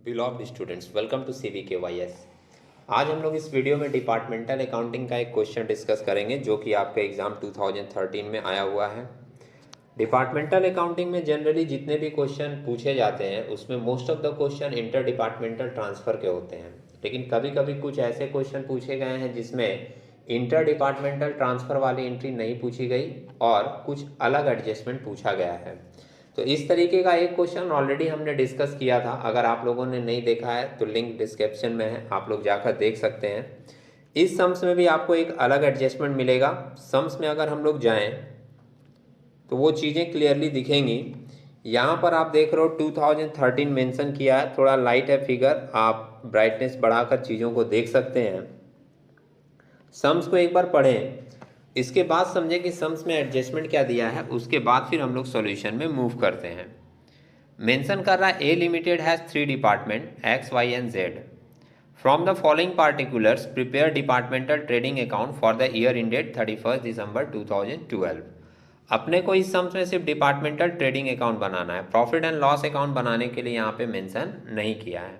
बिलॉग्ड students, welcome to CVKYS। आज हम लोग इस वीडियो में डिपार्टमेंटल अकाउंटिंग का एक क्वेश्चन डिस्कस करेंगे जो कि आपका एग्ज़ाम 2013 में आया हुआ है। डिपार्टमेंटल अकाउंटिंग में जनरली जितने भी क्वेश्चन पूछे जाते हैं उसमें most of the question inter departmental transfer के होते हैं, लेकिन कभी कभी कुछ ऐसे क्वेश्चन पूछे गए हैं जिसमें इंटर डिपार्टमेंटल ट्रांसफ़र वाली एंट्री नहीं पूछी गई और कुछ अलग एडजस्टमेंट पूछा गया है। तो इस तरीके का एक क्वेश्चन ऑलरेडी हमने डिस्कस किया था। अगर आप लोगों ने नहीं देखा है तो लिंक डिस्क्रिप्शन में है, आप लोग जाकर देख सकते हैं। इस सम्स में भी आपको एक अलग एडजस्टमेंट मिलेगा। सम्स में अगर हम लोग जाएं तो वो चीज़ें क्लियरली दिखेंगी। यहाँ पर आप देख रहे हो 2013 मेंशन किया है, थोड़ा लाइट है फिगर, आप ब्राइटनेस बढ़ाकर चीज़ों को देख सकते हैं। सम्स को एक बार पढ़ें, इसके बाद समझें कि सम्स में एडजस्टमेंट क्या दिया है, उसके बाद फिर हम लोग सॉल्यूशन में मूव करते हैं। मेंशन कर रहा है A limited has 3 department X Y and Z. From the following particulars prepare departmental trading account for the year ended 31 December 2012। अपने को इस सम्स में सिर्फ डिपार्टमेंटल ट्रेडिंग अकाउंट बनाना है, प्रॉफिट एंड लॉस अकाउंट बनाने के लिए यहाँ पे मेंशन नहीं किया है।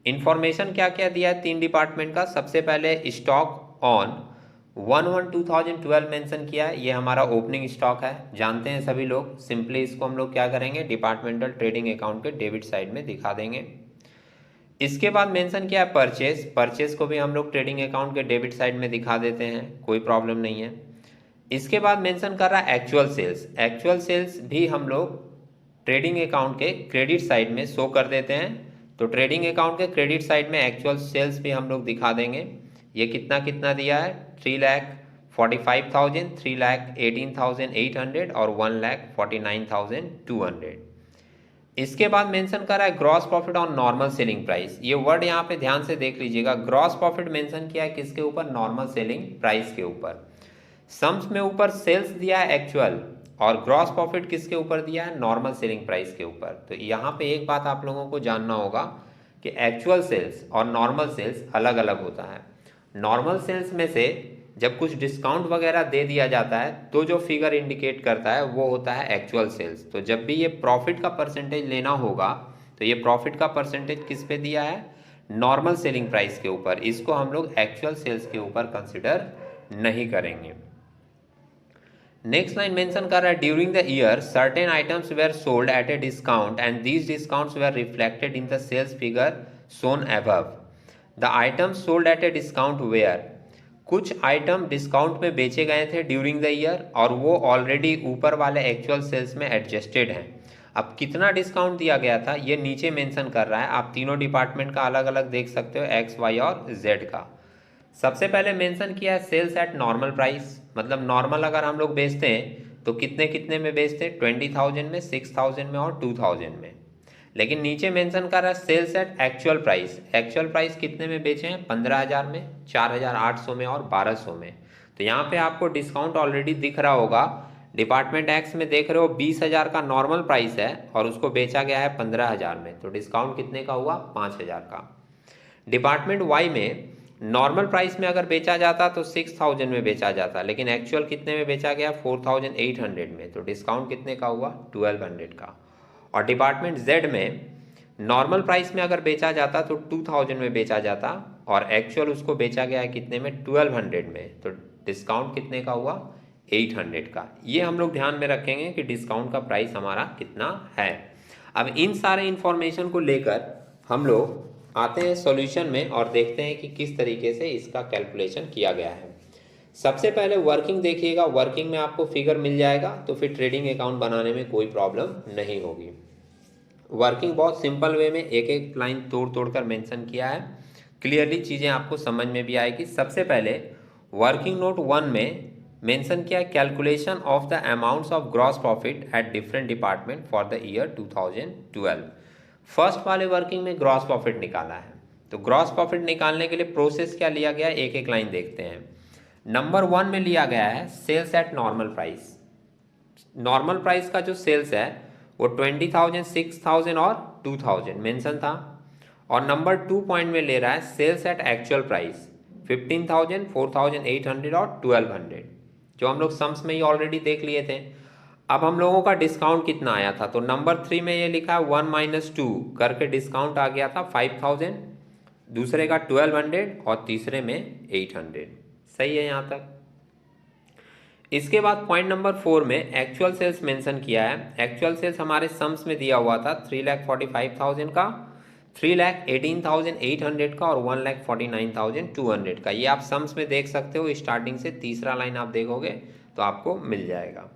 इन्फॉर्मेशन क्या क्या दिया है 3 डिपार्टमेंट का। सबसे पहले स्टॉक ऑन 1/1/2012 मेंशन किया है, ये हमारा ओपनिंग स्टॉक है, जानते हैं सभी लोग। सिंपली इसको हम लोग क्या करेंगे, डिपार्टमेंटल ट्रेडिंग अकाउंट के डेबिट साइड में दिखा देंगे। इसके बाद मेंशन किया है परचेज, परचेज को भी हम लोग ट्रेडिंग अकाउंट के डेबिट साइड में दिखा देते हैं, कोई प्रॉब्लम नहीं है। इसके बाद मेंशन कर रहा है एक्चुअल सेल्स, एक्चुअल सेल्स भी हम लोग ट्रेडिंग अकाउंट के क्रेडिट साइड में शो कर देते हैं। तो ट्रेडिंग अकाउंट के क्रेडिट साइड में एक्चुअल सेल्स भी हम लोग दिखा देंगे। ये कितना कितना दिया है, 3,45,000, 3,18,800 और 1,49,200। इसके बाद मेंशन कर रहा है gross profit on normal selling price. ये वर्ड यहाँ पे ध्यान से देख लीजिएगा, ग्रॉस प्रॉफिट मेंशन किया है किसके ऊपर, नॉर्मल सेलिंग प्राइस के ऊपर। सम्स में ऊपर सेल्स दिया है एक्चुअल और ग्रॉस प्रॉफिट किसके ऊपर दिया है, नॉर्मल सेलिंग प्राइस के ऊपर। तो यहाँ पे एक बात आप लोगों को जानना होगा कि एक्चुअल सेल्स और नॉर्मल सेल्स अलग अलग होता है। नॉर्मल सेल्स में से जब कुछ डिस्काउंट वगैरह दे दिया जाता है तो जो फिगर इंडिकेट करता है वो होता है एक्चुअल सेल्स। तो जब भी ये प्रॉफिट का परसेंटेज लेना होगा तो ये प्रॉफिट का परसेंटेज किस पे दिया है, नॉर्मल सेलिंग प्राइस के ऊपर। इसको हम लोग एक्चुअल सेल्स के ऊपर कंसिडर नहीं करेंगे। नेक्स्ट लाइन मेंशन कर रहा है during the year certain items were sold at a discount and these discounts were reflected in the sales figure shown above. The items sold at a discount were, कुछ item discount में बेचे गए थे during the year और वो already ऊपर वाले actual sales में एडजस्टेड हैं। अब कितना डिस्काउंट दिया गया था ये नीचे मेंशन कर रहा है, आप तीनों डिपार्टमेंट का अलग अलग देख सकते हो, एक्स वाई और जेड का। सबसे पहले मेंशन किया है सेल्स एट नॉर्मल प्राइस, मतलब नॉर्मल अगर हम लोग बेचते हैं तो कितने कितने में बेचते हैं, 20,000 में, 6,000 में और 2,000 में। लेकिन नीचे मेंशन कर रहा है sales at actual price, actual price कितने में बेचे हैं, 15,000 में, 4,800 में और 1,200 में। तो यहाँ पे आपको डिस्काउंट ऑलरेडी दिख रहा होगा। डिपार्टमेंट एक्स में देख रहे हो 20,000 का नॉर्मल प्राइस है और उसको बेचा गया है 15,000 में, तो डिस्काउंट कितने का हुआ, 5,000 का। डिपार्टमेंट वाई में नॉर्मल प्राइस में अगर बेचा जाता तो 6,000 में बेचा जाता, लेकिन एक्चुअल कितने में बेचा गया, 4,800 में, तो डिस्काउंट कितने का हुआ, 1,200 का। और डिपार्टमेंट जेड में नॉर्मल प्राइस में अगर बेचा जाता तो 2,000 में बेचा जाता और एक्चुअल उसको बेचा गया है कितने में, 1,200 में, तो डिस्काउंट कितने का हुआ, 800 का। ये हम लोग ध्यान में रखेंगे कि डिस्काउंट का प्राइस हमारा कितना है। अब इन सारे इंफॉर्मेशन को लेकर हम लोग आते हैं सॉल्यूशन में और देखते हैं कि किस तरीके से इसका कैलकुलेशन किया गया है। सबसे पहले वर्किंग देखिएगा, वर्किंग में आपको फिगर मिल जाएगा तो फिर ट्रेडिंग अकाउंट बनाने में कोई प्रॉब्लम नहीं होगी। वर्किंग बहुत सिंपल वे में एक एक लाइन तोड़ तोड़ कर मेंशन किया है, क्लियरली चीज़ें आपको समझ में भी आएगी। सबसे पहले वर्किंग नोट 1 में मेंशन किया है calculation of the amounts of gross profit at different department for the year 2012। First वाले वर्किंग में ग्रॉस प्रॉफिट निकाला है, तो ग्रॉस प्रॉफिट निकालने के लिए प्रोसेस क्या लिया गया है, एक एक लाइन देखते हैं। नंबर 1 में लिया गया है sales at normal price. Normal price का जो सेल्स है वो 20,000, 6,000 और 2,000 मेंशन था। और नंबर 2 पॉइंट में ले रहा है सेल्स एट एक्चुअल प्राइस 15,000, 4,800 और 1,200, जो हम लोग सम्स में ही ऑलरेडी देख लिए थे। अब हम लोगों का डिस्काउंट कितना आया था, तो नंबर 3 में ये लिखा है 1 - 2 करके डिस्काउंट आ गया था 5000, दूसरे का 1200 और तीसरे में 800। सही है यहाँ तक। इसके बाद पॉइंट नंबर 4 में एक्चुअल सेल्स मेंशन किया है। एक्चुअल सेल्स हमारे सम्स में दिया हुआ था 3,45,000 का, 3,18,800 का और 1,49,200 का। ये आप सम्स में देख सकते हो, स्टार्टिंग से तीसरा लाइन आप देखोगे तो आपको मिल जाएगा।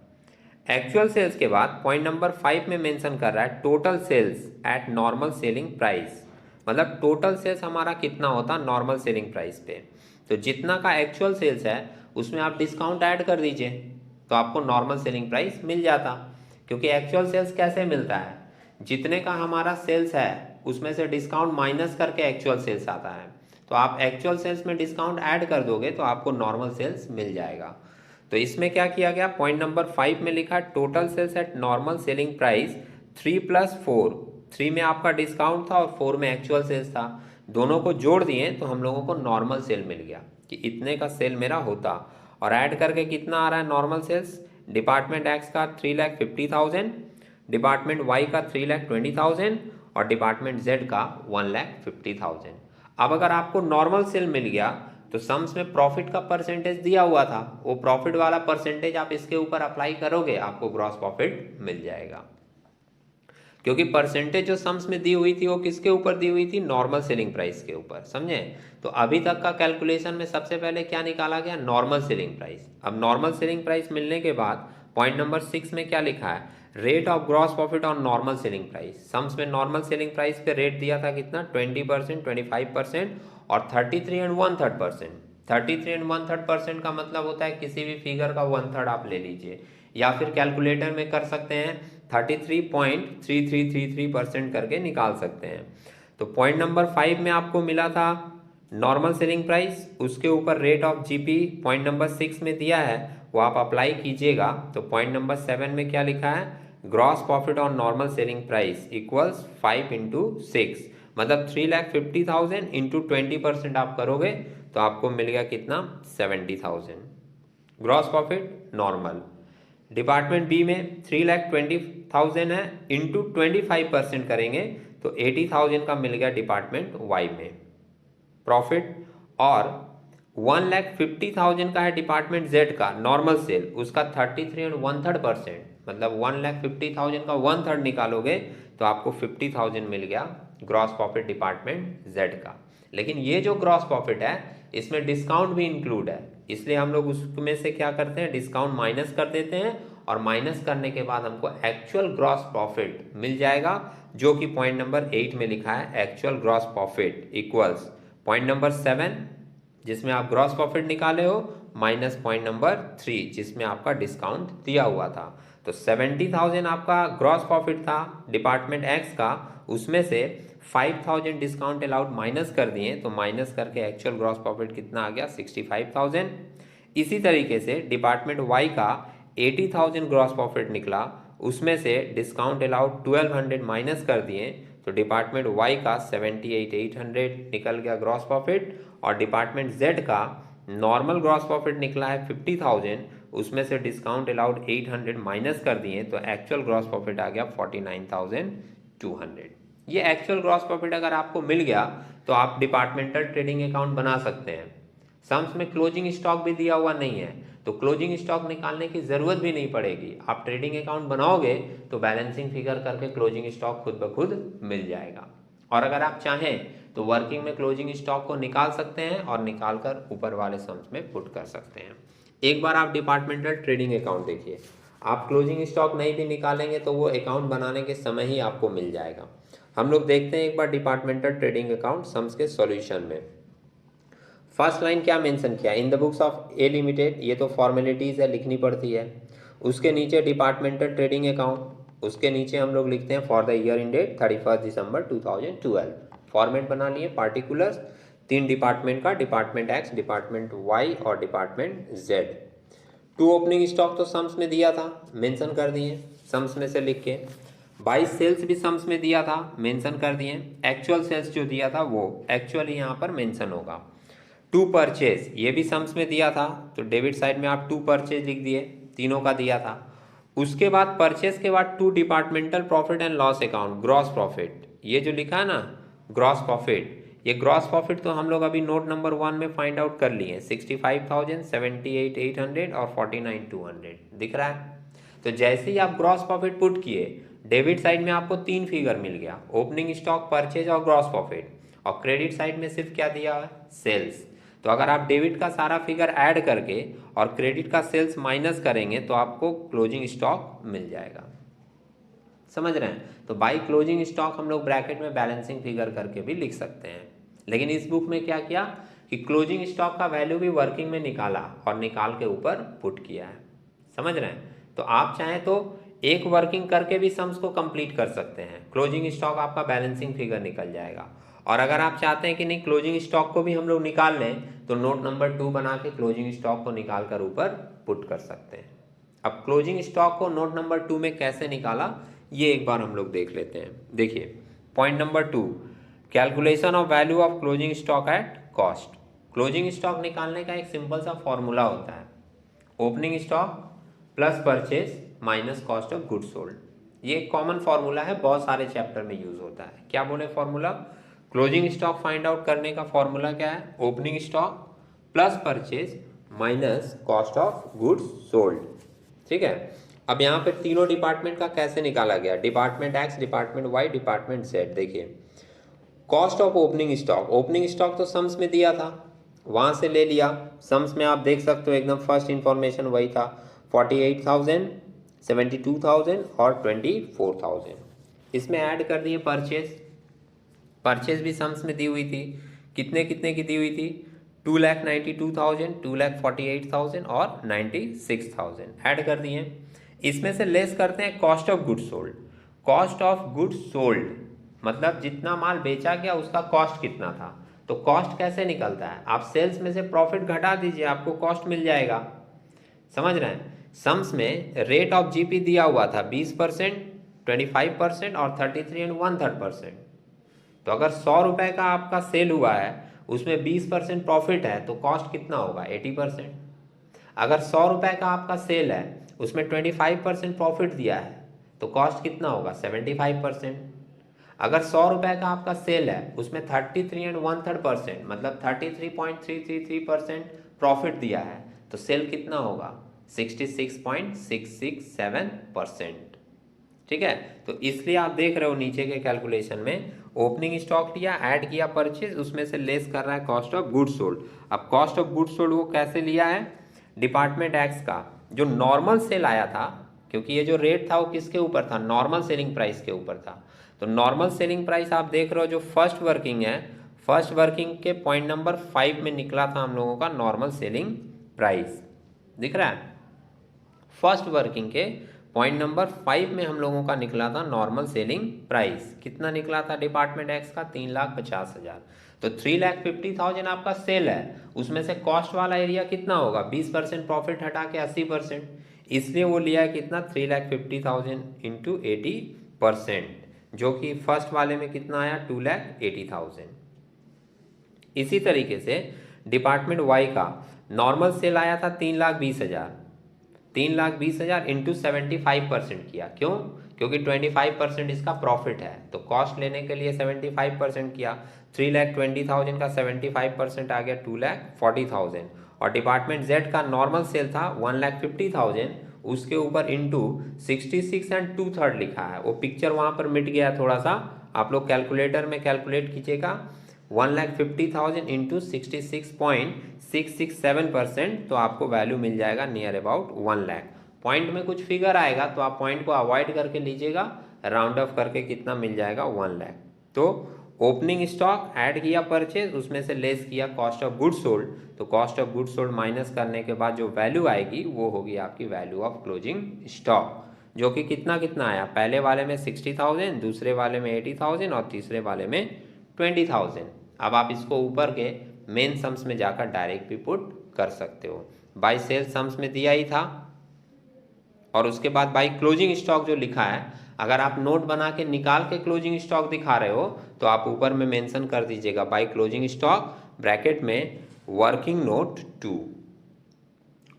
एक्चुअल सेल्स के बाद पॉइंट नंबर 5 में मेंशन कर रहा है total sales at normal selling price, मतलब टोटल सेल्स हमारा कितना होता नॉर्मल सेलिंग प्राइस पे। तो जितना का एक्चुअल सेल्स है उसमें आप डिस्काउंट ऐड कर दीजिए तो आपको नॉर्मल सेलिंग प्राइस मिल जाता। क्योंकि एक्चुअल सेल्स कैसे मिलता है, जितने का हमारा सेल्स है उसमें से डिस्काउंट माइनस करके एक्चुअल सेल्स आता है। तो आप एक्चुअल सेल्स में डिस्काउंट ऐड कर दोगे तो आपको नॉर्मल सेल्स मिल जाएगा। तो इसमें क्या किया गया, पॉइंट नंबर 5 में लिखा total sales at normal selling price 3 + 4। 3 में आपका डिस्काउंट था और 4 में एक्चुअल सेल्स था, दोनों को जोड़ दिए तो हम लोगों को नॉर्मल सेल मिल गया कि इतने का सेल मेरा होता। और ऐड करके कितना आ रहा है नॉर्मल सेल्स, डिपार्टमेंट एक्स का 3,50,000, डिपार्टमेंट वाई का 3,20,000 और डिपार्टमेंट जेड का 1,50,000। अब अगर आपको नॉर्मल सेल मिल गया तो सम्स में प्रॉफिट का परसेंटेज दिया हुआ था, वो प्रॉफिट वाला परसेंटेज आप इसके ऊपर अप्लाई करोगे आपको ग्रॉस प्रॉफिट मिल जाएगा। क्योंकि परसेंटेज जो सम्स में दी हुई थी वो किसके ऊपर दी हुई थी, नॉर्मल सेलिंग प्राइस के ऊपर, समझे। तो अभी तक का कैलकुलेशन में सबसे पहले क्या निकाला गया, नॉर्मल सेलिंग प्राइस। अब नॉर्मल सेलिंग प्राइस मिलने के बाद पॉइंट नंबर 6 में क्या लिखा है, rate of gross profit on normal selling price. Sums में नॉर्मल सेलिंग प्राइस पे रेट दिया था कितना, 20%, 25% और 33 एंड 1/3%। 33 एंड 1/3% का मतलब होता है किसी भी फिगर का 1/3 आप ले लीजिए, या फिर कैलकुलेटर में कर सकते हैं 33.3333% करके निकाल सकते हैं। तो पॉइंट नंबर 5 में आपको मिला था नॉर्मल सेलिंग प्राइस, उसके ऊपर rate of GP point number 6 में दिया है, वो आप अप्लाई कीजिएगा। तो पॉइंट नंबर 7 में क्या लिखा है, gross profit on normal selling price equals 5 × 6, मतलब 3,50,000 इंटू 20% आप करोगे तो आपको मिल गया कितना, 70,000 gross profit normal. Department B में 3,20,000 है, इंटू 25% करेंगे तो 80,000 का मिल गया डिपार्टमेंट वाई में प्रॉफिट। और 1,50,000 का है डिपार्टमेंट जेड का नॉर्मल सेल, उसका 33 एंड 1/3%, मतलब 1,50,000 का 1/3 निकालोगे तो आपको 50,000 मिल गया ग्रॉस प्रॉफिट डिपार्टमेंट जेड का। लेकिन ये जो ग्रॉस प्रॉफिट है इसमें डिस्काउंट भी इंक्लूड है, इसलिए हम लोग उसमें से क्या करते हैं, डिस्काउंट माइनस कर देते हैं और माइनस करने के बाद हमको एक्चुअल ग्रॉस प्रॉफिट मिल जाएगा, जो कि पॉइंट नंबर 8 में लिखा है actual gross profit equals point number 7 जिसमें आप ग्रॉस प्रॉफिट निकाले हो माइनस पॉइंट नंबर 3 जिसमें आपका डिस्काउंट दिया हुआ था। तो 70,000 आपका ग्रॉस प्रॉफिट था डिपार्टमेंट एक्स का, उसमें से 5,000 डिस्काउंट अलाउड माइनस कर दिए तो माइनस करके एक्चुअल ग्रॉस प्रॉफिट कितना आ गया, 65,000। इसी तरीके से डिपार्टमेंट वाई का 80,000 ग्रॉस प्रॉफिट निकला, उसमें से डिस्काउंट अलाउड 1,200 माइनस कर दिए तो डिपार्टमेंट वाई का 78,800 निकल गया ग्रॉस प्रॉफिट। और डिपार्टमेंट जेड का नॉर्मल ग्रॉस प्रॉफिट निकला है 50,000, उसमें से डिस्काउंट अलाउड 800 माइनस कर दिए तो एक्चुअल ग्रॉस प्रॉफिट आ गया 49,200। ये एक्चुअल ग्रॉस प्रॉफिट अगर आपको मिल गया तो आप डिपार्टमेंटल ट्रेडिंग अकाउंट बना सकते हैं। सम्स में क्लोजिंग स्टॉक भी दिया हुआ नहीं है तो क्लोजिंग स्टॉक निकालने की जरूरत भी नहीं पड़ेगी, आप ट्रेडिंग अकाउंट बनाओगे तो बैलेंसिंग फिगर करके क्लोजिंग स्टॉक खुद ब खुद मिल जाएगा। और अगर आप चाहें तो वर्किंग में क्लोजिंग स्टॉक को निकाल सकते हैं और निकाल कर ऊपर वाले सम्स में पुट कर सकते हैं। एक बार आप डिपार्टमेंटल ट्रेडिंग अकाउंट देखिए, आप क्लोजिंग स्टॉक नहीं भी निकालेंगे तो वो अकाउंट बनाने के समय ही आपको मिल जाएगा। हम लोग देखते हैं एक बार डिपार्टमेंटल ट्रेडिंग अकाउंट सम्स के सॉल्यूशन में। फर्स्ट लाइन क्या मेंशन किया, in the books of A limited, ये तो फॉर्मेलिटीज़ है लिखनी पड़ती है। उसके नीचे डिपार्टमेंटल ट्रेडिंग अकाउंट, उसके नीचे हम लोग लिखते हैं for the year ended 31 December 2012। Format बना लिए पार्टिकुलर्स, 3 डिपार्टमेंट का, डिपार्टमेंट एक्स, डिपार्टमेंट वाई और डिपार्टमेंट जेड। 2 ओपनिंग स्टॉक तो सम्स में दिया था, मेंशन कर दिए सम्स में से लिख के। 22 सेल्स भी सम्स में दिया था, मेंशन कर दिए। एक्चुअल सेल्स जो दिया था वो एक्चुअली यहाँ पर मेंशन होगा। 2 परचेज ये भी सम्स में दिया था तो डेबिट साइड में आप 2 परचेज लिख दिए, तीनों का दिया था। उसके बाद परचेस के बाद to departmental profit and loss account, gross profit, ये जो लिखा है ना ग्रॉस प्रॉफिट, ये ग्रॉस प्रॉफिट तो हम लोग अभी नोट नंबर 1 में फाइंड आउट कर लिए, 65,000, 78,800 और 49,200 दिख रहा है। तो जैसे ही आप ग्रॉस प्रॉफिट पुट किए, डेबिट साइड में आपको 3 फिगर मिल गया, ओपनिंग स्टॉक, परचेज और ग्रॉस प्रॉफिट, और क्रेडिट साइड में सिर्फ क्या दिया है, सेल्स। तो अगर आप डेबिट का सारा फिगर ऐड करके और क्रेडिट का सेल्स माइनस करेंगे तो आपको क्लोजिंग स्टॉक मिल जाएगा। समझ रहे हैं? तो बाई क्लोजिंग स्टॉक हम लोग ब्रैकेट में बैलेंसिंग फिगर करके भी लिख सकते हैं, लेकिन इस बुक में क्या किया कि क्लोजिंग स्टॉक का वैल्यू भी वर्किंग में निकाला और निकाल के ऊपर पुट किया है। समझ रहे हैं? तो आप चाहें तो एक वर्किंग करके भी सम्स को कंप्लीट कर सकते हैं, क्लोजिंग स्टॉक आपका बैलेंसिंग फिगर निकल जाएगा। और अगर आप चाहते हैं कि नहीं क्लोजिंग स्टॉक को भी हम लोग निकाल लें, तो नोट नंबर 2 बना के क्लोजिंग स्टॉक को निकाल कर ऊपर पुट कर सकते हैं। अब क्लोजिंग स्टॉक को नोट नंबर 2 में कैसे निकाला ये एक बार हम लोग देख लेते हैं। देखिए point number 2, calculation of value of closing stock at cost. Closing stock निकालने का एक सिंपल सा फॉर्मूला होता है, opening stock plus purchase minus cost of goods sold. ये एक कॉमन फॉर्मूला है, बहुत सारे चैप्टर में यूज होता है। क्या बोले formula? Closing stock find out करने का फॉर्मूला क्या है? Opening stock plus purchase minus cost of goods sold. ठीक है। अब यहाँ पे तीनों डिपार्टमेंट का कैसे निकाला गया, department X, department Y, department Z. देखिए cost of opening stock, opening stock तो सम्स में दिया था, वहाँ से ले लिया। सम्स में आप देख सकते हो एकदम फर्स्ट इंफॉर्मेशन वही था, 48,000, 72,000 और 24,000। इसमें ऐड कर दिए परचेज, परचेज भी सम्स में दी हुई थी, कितने कितने की दी हुई थी, 2,92,000, 2,48,000 और 96,000 ऐड कर दिए। इसमें से लेस करते हैं cost of goods sold. Cost of goods sold मतलब जितना माल बेचा गया उसका कॉस्ट कितना था। तो कॉस्ट कैसे निकलता है, आप सेल्स में से प्रॉफिट घटा दीजिए, आपको कॉस्ट मिल जाएगा। समझ रहे हैं? सम्स में रेट ऑफ जीपी दिया हुआ था 20%, 25% और 33 एंड 1/3%। तो अगर 100 रुपए का आपका सेल हुआ है, उसमें 20% प्रॉफिट है, तो कॉस्ट कितना होगा, 80%। अगर 100 रुपए का आपका सेल है, उसमें 25% प्रॉफिट दिया है, तो कॉस्ट कितना होगा, 75%। अगर 100 रुपए का आपका सेल है, उसमें 33 एंड 1/3% मतलब 33.333% प्रॉफिट दिया है, तो सेल कितना होगा, 66.667%। ठीक है। तो इसलिए आप देख रहे हो नीचे के कैलकुलेशन में ओपनिंग स्टॉक लिया, ऐड किया परचेज, उसमें से लेस कर रहा है कॉस्ट ऑफ गुड्स सोल्ड। अब कॉस्ट ऑफ गुड्स सोल्ड वो कैसे लिया है, डिपार्टमेंट एक्स का जो नॉर्मल सेल आया था, क्योंकि ये जो रेट था वो किसके ऊपर था, नॉर्मल सेलिंग प्राइस के ऊपर था। तो नॉर्मल सेलिंग प्राइस आप देख रहे हो जो फर्स्ट वर्किंग है, फर्स्ट वर्किंग के पॉइंट नंबर 5 में निकला था हम लोगों का नॉर्मल सेलिंग प्राइस, दिख रहा है? फर्स्ट वर्किंग के पॉइंट नंबर 5 में हम लोगों का निकला था नॉर्मल सेलिंग प्राइस। कितना निकला था डिपार्टमेंट एक्स का, 3,50,000। तो 3,50,000 आपका सेल है, उसमें से कॉस्ट वाला एरिया कितना होगा, 20% प्रॉफिट हटा के 80%, इसलिए वो लिया है कितना, 3,50,000 इंटू 80%, जो कि फर्स्ट वाले में कितना आया, 2,80,000। इसी तरीके से डिपार्टमेंट वाई का नॉर्मल सेल आया था 3,20,000, 3,20,000 इंटू 75% किया, क्यों, क्योंकि 25% इसका प्रॉफिट है, तो कॉस्ट लेने के लिए 75% किया, 3,20,000 का 75% आ गया 2,40,000। और डिपार्टमेंट जेड का नॉर्मल सेल था 1,50,000, उसके ऊपर इंटू 66 एंड 2/3 लिखा है, वो पिक्चर वहाँ पर मिट गया थोड़ा सा, आप लोग कैलकुलेटर में कैलकुलेट कीजिएगा, 1,50,000 इंटू 66.667%, तो आपको वैल्यू मिल जाएगा नियर अबाउट 1 लाख। पॉइंट में कुछ फिगर आएगा तो आप पॉइंट को अवॉइड करके लीजिएगा, राउंड ऑफ करके कितना मिल जाएगा, 1 लाख। तो ओपनिंग स्टॉक ऐड किया परचेज, उसमें से लेस किया कॉस्ट ऑफ गुड्स सोल्ड, तो cost of goods sold minus करने के बाद जो वैल्यू आएगी वो होगी आपकी वैल्यू ऑफ क्लोजिंग स्टॉक, जो कि कितना कितना आया, पहले वाले में 60,000, दूसरे वाले में 80,000 और तीसरे वाले में 20,000। अब आप इसको ऊपर के मेन सम्स में जाकर डायरेक्ट भी पुट कर सकते हो। बाई सेल सम्स में दिया ही था, और उसके बाद बाई क्लोजिंग स्टॉक जो लिखा है, अगर आप नोट बना के निकाल के क्लोजिंग स्टॉक दिखा रहे हो तो आप ऊपर में मेंशन कर दीजिएगा बाई क्लोजिंग स्टॉक ब्रैकेट में वर्किंग नोट 2।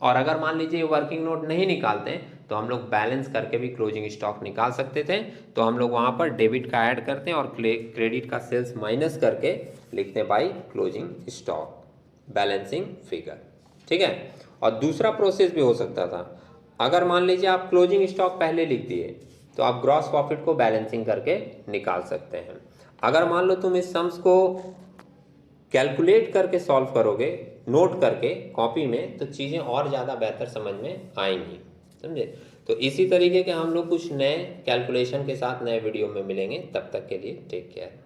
और अगर मान लीजिए वर्किंग नोट नहीं निकालते तो हम लोग बैलेंस करके भी क्लोजिंग स्टॉक निकाल सकते थे। तो हम लोग वहाँ पर डेबिट का ऐड करते हैं और क्रेडिट का सेल्स माइनस करके लिखते हैं by closing stock, balancing figure. ठीक है। और दूसरा प्रोसेस भी हो सकता था, अगर मान लीजिए आप क्लोजिंग स्टॉक पहले लिख दिए तो आप ग्रॉस प्रॉफिट को बैलेंसिंग करके निकाल सकते हैं। अगर मान लो तुम इस सम्स को कैलकुलेट करके सॉल्व करोगे नोट करके कॉपी में, तो चीज़ें और ज़्यादा बेहतर समझ में आएंगी, समझे। तो इसी तरीके के हम लोग कुछ नए कैलकुलेशन के साथ नए वीडियो में मिलेंगे, तब तक के लिए टेक केयर।